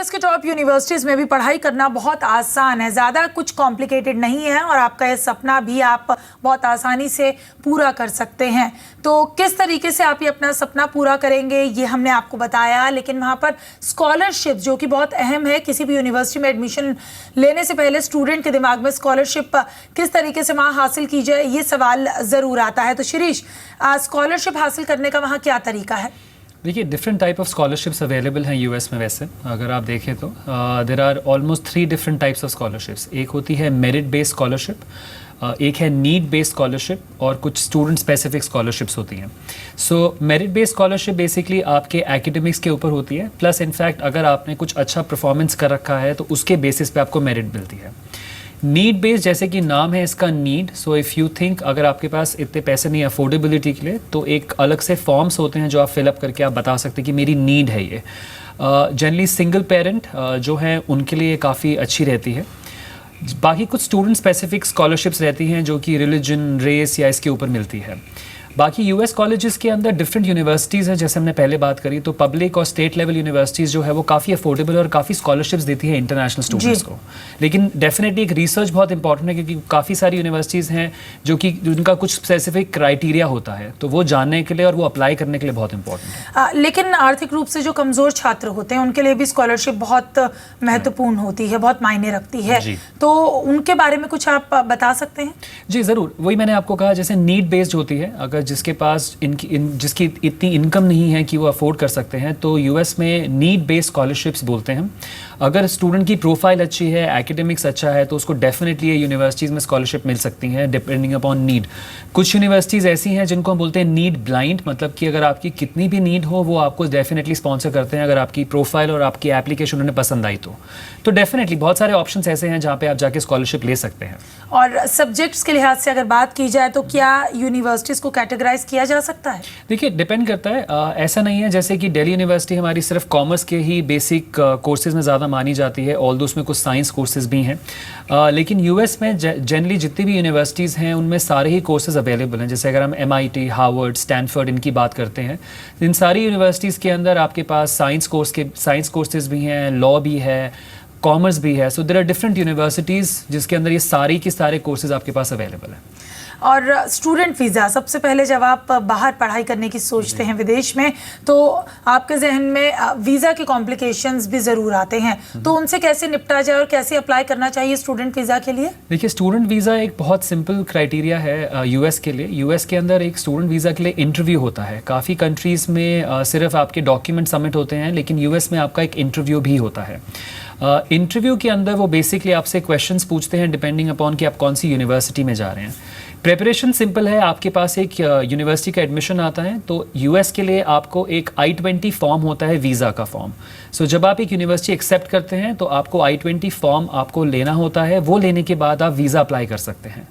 US के top universities में भी पढ़ाई करना बहुत आसान है, ज़्यादा कुछ कॉम्प्लिकेटेड नहीं है और आपका ये सपना भी आप बहुत आसानी से पूरा कर सकते हैं। तो किस तरीके से आप ये अपना सपना पूरा करेंगे ये हमने आपको बताया, लेकिन वहाँ पर स्कॉलरशिप जो कि बहुत अहम है, किसी भी यूनिवर्सिटी में एडमिशन लेने से पहले स्टूडेंट के दिमाग में स्कॉलरशिप किस तरीके से वहाँ हासिल की जाए ये सवाल ज़रूर आता है। तो शिरीष, स्कॉलरशिप हासिल करने का वहाँ क्या तरीका है? देखिए, different type of scholarships available हैं यूएस में। वैसे अगर आप देखें तो there are almost 3 different types of scholarships. एक होती है मेरिट बेस्ड स्कॉलरशिप, एक है नीड बेस्ड स्कॉलरशिप और कुछ स्टूडेंट स्पेसिफिक स्कॉलरशिप्स होती हैं। सो मेरिट बेस्ड स्कॉलरशिप बेसिकली आपके एकेडमिक्स के ऊपर होती है, प्लस इनफैक्ट अगर आपने कुछ अच्छा परफॉर्मेंस कर रखा है तो उसके बेसिस पे आपको मेरिट मिलती है। नीड बेस्ड, जैसे कि नाम है इसका need, so if you think अगर आपके पास इतने पैसे नहीं अफोर्डेबिलिटी के लिए, तो एक अलग से फॉर्म्स होते हैं जो आप फिलअप करके आप बता सकते हैं कि मेरी नीड है ये। जनरली सिंगल पेरेंट जो हैं उनके लिए काफ़ी अच्छी रहती है। बाकी कुछ स्टूडेंट स्पेसिफिक स्कॉलरशिप्स रहती हैं जो कि रिलीजन, रेस या इसके ऊपर मिलती है। बाकी यूएस कॉलेजेस के अंदर डिफरेंट यूनिवर्सिटीज़ हैं, जैसे हमने पहले बात करी, तो पब्लिक और स्टेट लेवल यूनिवर्सिटीज़ जो है वो काफ़ी अफोर्डेबल और काफ़ी स्कॉलरशिप्स देती है इंटरनेशनल स्टूडेंट्स को। लेकिन डेफिनेटली एक रिसर्च बहुत इंपॉर्टेंट है, क्योंकि काफ़ी सारी यूनिवर्सिटीज़ हैं जो कि उनका कुछ स्पेसिफिक क्राइटेरिया होता है, तो वो जानने के लिए और वो अप्लाई करने के लिए बहुत इंपॉर्टेंट है। लेकिन आर्थिक रूप से जो कमज़ोर छात्र होते हैं उनके लिए भी स्कॉलरशिप बहुत महत्वपूर्ण होती है, बहुत मायने रखती है, तो उनके बारे में कुछ आप बता सकते हैं? जी ज़रूर। वही मैंने आपको कहा, जैसे नीड बेस्ड होती है, अगर जिसके पास जिसकी इतनी इनकम नहीं है कि वो अफोर्ड कर सकते हैं, तो यूएस में नीड बेस्ड स्कॉलरशिप्स बोलते हैं। अगर स्टूडेंट की प्रोफाइल अच्छी है, एकेडमिक्स अच्छा है, तो उसको डेफिनेटली ये यूनिवर्सिटीज़ में स्कॉलरशिप मिल सकती हैं डिपेंडिंग अपॉन नीड। कुछ यूनिवर्सिटीज़ ऐसी हैं जिनको हम बोलते हैं नीड ब्लाइंड, मतलब कि अगर आपकी कितनी भी नीड हो वो आपको डेफिनेटली स्पॉन्सर करते हैं अगर आपकी प्रोफाइल और आपकी एप्लीकेशन उन्हें पसंद आई तो डेफिनेटली बहुत सारे ऑप्शंस ऐसे हैं जहाँ पे आप जाके स्कॉलरशिप ले सकते हैं। और सब्जेक्ट्स के लिहाज से अगर बात की जाए तो क्या यूनिवर्सिटीज़ को कैटेगराइज किया जा सकता है? देखिए, डिपेंड करता है। ऐसा नहीं है, जैसे कि दिल्ली यूनिवर्सिटी हमारी सिर्फ कॉमर्स के ही बेसिक कोर्सेज में ज़्यादा मानी जाती है, ऑल्दो उसमें कुछ साइंस कोर्सेज भी हैं। लेकिन यूएस में जनरली जितनी भी यूनिवर्सिटीज़ हैं उनमें सारे ही कोर्सेज अवेलेबल हैं। जैसे अगर हम MIT, हार्वर्ड, स्टैनफोर्ड इनकी बात करते हैं, इन सारी यूनिवर्सिटीज़ के अंदर आपके पास साइंस कोर्सेज भी हैं, लॉ भी है, कॉमर्स भी है। So there are different universities जिसके अंदर ये सारी के सारे कोर्सेज आपके पास अवेलेबल हैं। और स्टूडेंट वीज़ा, सबसे पहले जब आप बाहर पढ़ाई करने की सोचते हैं विदेश में, तो आपके जहन में वीज़ा के कॉम्प्लिकेशंस भी ज़रूर आते हैं, तो उनसे कैसे निपटा जाए और कैसे अप्लाई करना चाहिए स्टूडेंट वीज़ा के लिए? देखिए, स्टूडेंट वीज़ा एक बहुत सिंपल क्राइटेरिया है यूएस के लिए। यूएस के अंदर एक स्टूडेंट वीज़ा के लिए इंटरव्यू होता है। काफ़ी कंट्रीज़ में सिर्फ आपके डॉक्यूमेंट सबमिट होते हैं, लेकिन यूएस में आपका एक इंटरव्यू भी होता है। इंटरव्यू के अंदर वो बेसिकली आपसे क्वेश्चंस पूछते हैं डिपेंडिंग अपॉन कि आप कौन सी यूनिवर्सिटी में जा रहे हैं। प्रिपरेशन सिंपल है, आपके पास एक यूनिवर्सिटी का एडमिशन आता है, तो यूएस के लिए आपको एक I-20 फॉर्म होता है, वीज़ा का फॉर्म। सो जब आप एक यूनिवर्सिटी एक्सेप्ट करते हैं तो आपको I-20 फॉर्म आपको लेना होता है। वो लेने के बाद आप वीज़ा अप्लाई कर सकते हैं।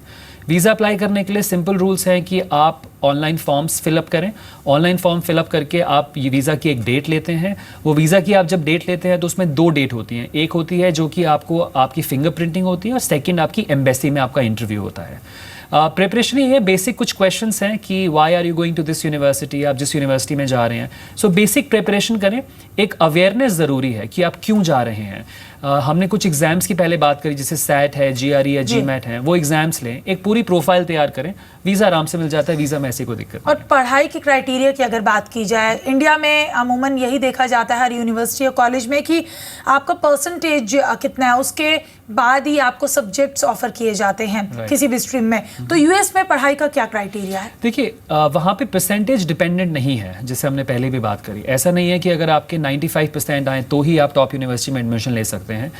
वीज़ा अप्लाई करने के लिए सिंपल रूल्स हैं कि आप ऑनलाइन फॉर्म्स फिलअप करें। ऑनलाइन फॉर्म फिलअप करके आप ये वीज़ा की एक डेट लेते हैं। वो वीज़ा की आप जब डेट लेते हैं तो उसमें 2 डेट होती हैं। एक होती है जो कि आपको आपकी फिंगरप्रिंटिंग होती है और सेकंड आपकी एम्बेसी में आपका इंटरव्यू होता है। प्रिपरेशन ये बेसिक कुछ क्वेश्चंस हैं कि why are you going to this university, आप जिस यूनिवर्सिटी में जा रहे हैं। सो बेसिक प्रिपरेशन करें। एक अवेयरनेस ज़रूरी है कि आप क्यों जा रहे हैं। हमने कुछ एग्जाम्स की पहले बात करी, जैसे SAT है, GRE है, GMAT है, वो एग्जाम्स लें, एक पूरी प्रोफाइल तैयार करें, वीज़ा आराम से मिल जाता है। वीज़ा में ऐसी कोई दिक्कत। और पढ़ाई के क्राइटेरिया की अगर बात की जाए, इंडिया में अमूमन यही देखा जाता है हर यूनिवर्सिटी और कॉलेज में कि आपका परसेंटेज कितना है, उसके बाद ही आपको सब्जेक्ट्स ऑफर किए जाते हैं किसी भी स्ट्रीम में। तो यूएस में पढ़ाई का क्या क्राइटेरिया है? देखिए, वहाँ पे परसेंटेज डिपेंडेंट नहीं है, जैसे हमने पहले भी बात करी। ऐसा नहीं है कि अगर आपके 95% आए तो ही आप टॉप यूनिवर्सिटी में एडमिशन ले सकते हैं।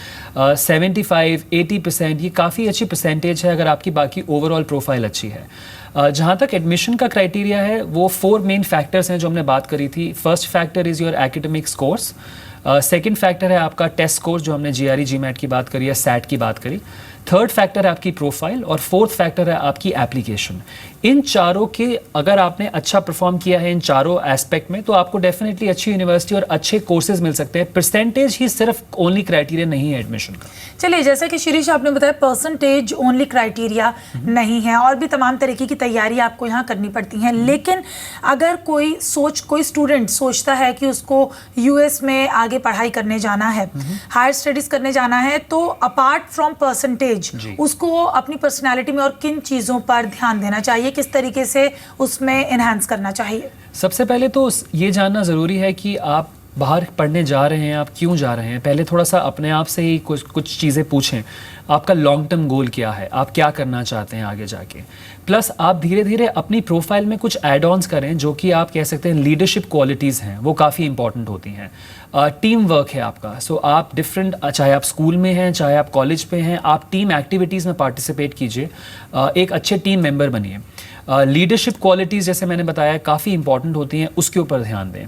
75, 80% ये काफ़ी अच्छी परसेंटेज है अगर आपकी बाकी ओवरऑल प्रोफाइल अच्छी है। जहाँ तक एडमिशन का क्राइटेरिया है, वो 4 मेन फैक्टर्स हैं जो हमने बात करी थी। First factor is your academic scores. Second factor है आपका टेस्ट स्कोर, जो हमने GRE, GMAT की बात करी या SAT की बात करी। थर्ड फैक्टर है आपकी प्रोफाइल और फोर्थ फैक्टर है आपकी एप्लीकेशन। इन चारों के अगर आपने अच्छा परफॉर्म किया है इन चारों एस्पेक्ट में तो आपको डेफिनेटली अच्छी यूनिवर्सिटी और अच्छे कोर्सेज मिल सकते हैं। परसेंटेज ही सिर्फ ओनली क्राइटेरिया नहीं है एडमिशन का। चलिए, जैसा कि शिरीष आपने बताया परसेंटेज ओनली क्राइटेरिया नहीं है और भी तमाम तरीके की तैयारी आपको यहाँ करनी पड़ती है, लेकिन अगर कोई स्टूडेंट सोचता है कि उसको यूएस में आगे पढ़ाई करने जाना है, हायर स्टडीज करने जाना है, तो अपार्ट फ्रॉम परसेंटेज उसको अपनी पर्सनैलिटी में और किन चीज़ों पर ध्यान देना चाहिए, किस तरीके से उसमें एनहांस करना चाहिए? सबसे पहले तो ये जानना ज़रूरी है कि आप बाहर पढ़ने जा रहे हैं, आप क्यों जा रहे हैं। पहले थोड़ा सा अपने आप से ही कुछ चीज़ें पूछें। आपका लॉन्ग टर्म गोल क्या है, आप क्या करना चाहते हैं आगे जाके। प्लस आप धीरे धीरे अपनी प्रोफाइल में कुछ एड ऑन्स करें जो कि आप कह सकते हैं लीडरशिप क्वालिटीज़ हैं, वो काफ़ी इंपॉर्टेंट होती हैं। टीम वर्क है आपका, सो आप डिफरेंट, चाहे आप स्कूल में हैं चाहे आप कॉलेज पे हैं, आप टीम एक्टिविटीज़ में पार्टिसिपेट कीजिए, एक अच्छे टीम मेंबर बनिए। लीडरशिप क्वालिटीज़ जैसे मैंने बताया काफ़ी इंपॉर्टेंट होती हैं, उसके ऊपर ध्यान दें।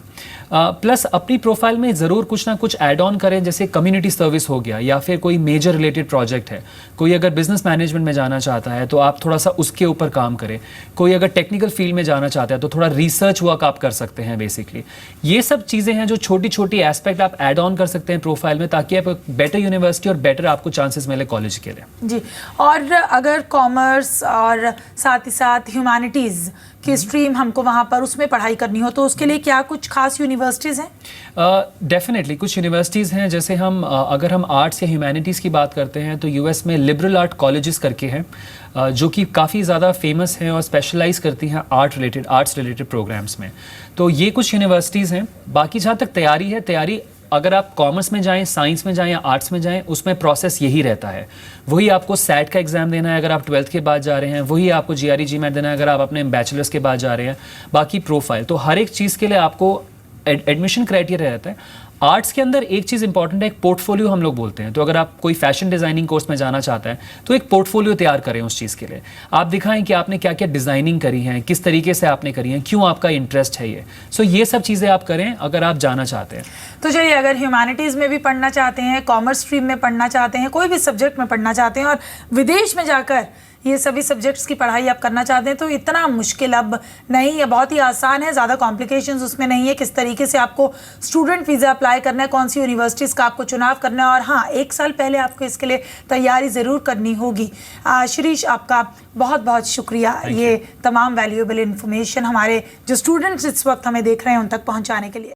प्लस अपनी प्रोफाइल में ज़रूर कुछ ना कुछ ऐड ऑन करें, जैसे कम्युनिटी सर्विस हो गया या फिर कोई मेजर रिलेटेड प्रोजेक्ट है। कोई अगर बिजनेस मैनेजमेंट में जाना चाहता है तो आप थोड़ा सा उसके ऊपर काम करें। कोई अगर टेक्निकल फील्ड में जाना चाहता है तो थोड़ा रिसर्च वर्क आप कर सकते हैं। बेसिकली ये सब चीज़ें हैं जो छोटी छोटी एस्पेक्ट आप ऐड ऑन कर सकते हैं प्रोफाइल में, ताकि आप बेटर यूनिवर्सिटी और बेटर आपको चांसेस मिले कॉलेज के लिए। जी, और अगर कॉमर्स और साथ ही साथ ह्यूमैनिटीज़ की स्ट्रीम हमको वहाँ पर उसमें पढ़ाई करनी हो तो उसके लिए क्या कुछ खास यूनिवर्सिटीज़ हैं? डेफिनेटली कुछ यूनिवर्सिटीज़ हैं। जैसे हम अगर हम आर्ट्स या ह्यूमैनिटीज़ की बात करते हैं तो यूएस में लिबरल आर्ट कॉलेजेस करके हैं, जो कि काफ़ी ज़्यादा फेमस हैं और स्पेशलाइज करती हैं आर्ट्स रिलेटेड प्रोग्राम्स में। तो ये कुछ यूनिवर्सिटीज़ हैं। बाकी जहाँ तक तैयारी अगर आप कॉमर्स में जाएं, साइंस में जाएं या आर्ट्स में जाएं, उसमें प्रोसेस यही रहता है। वही आपको सैट का एग्ज़ाम देना है अगर आप 12th के बाद जा रहे हैं, वही आपको GRE GMAT देना है अगर आप अपने बैचलर्स के बाद जा रहे हैं। बाकी प्रोफाइल तो हर एक चीज़ के लिए आपको एडमिशन क्राइटेरिया रहता है। आर्ट्स के अंदर एक चीज़ इंपॉर्टेंट है, एक पोर्टफोलियो हम लोग बोलते हैं। तो अगर आप कोई फैशन डिज़ाइनिंग कोर्स में जाना चाहते हैं तो एक पोर्टफोलियो तैयार करें उस चीज़ के लिए। आप दिखाएं कि आपने क्या क्या डिज़ाइनिंग करी है, किस तरीके से आपने करी है, क्यों आपका इंटरेस्ट है ये। सो ये सब चीज़ें आप करें अगर आप जाना चाहते हैं। तो चलिए, अगर ह्यूमैनिटीज़ में भी पढ़ना चाहते हैं, कॉमर्स स्ट्रीम में पढ़ना चाहते हैं, कोई भी सब्जेक्ट में पढ़ना चाहते हैं और विदेश में जाकर ये सभी सब्जेक्ट्स की पढ़ाई आप करना चाहते हैं तो इतना मुश्किल अब नहीं है, बहुत ही आसान है, ज़्यादा कॉम्प्लिकेशंस उसमें नहीं है। किस तरीके से आपको स्टूडेंट वीज़ा अप्लाई करना है, कौन सी यूनिवर्सिटीज़ का आपको चुनाव करना है, और हाँ, 1 साल पहले आपको इसके लिए तैयारी ज़रूर करनी होगी। शिरीष, आपका बहुत बहुत शुक्रिया ये तमाम वैल्यूएबल इन्फॉर्मेशन हमारे जो स्टूडेंट्स इस वक्त हमें देख रहे हैं उन तक पहुँचाने के लिए।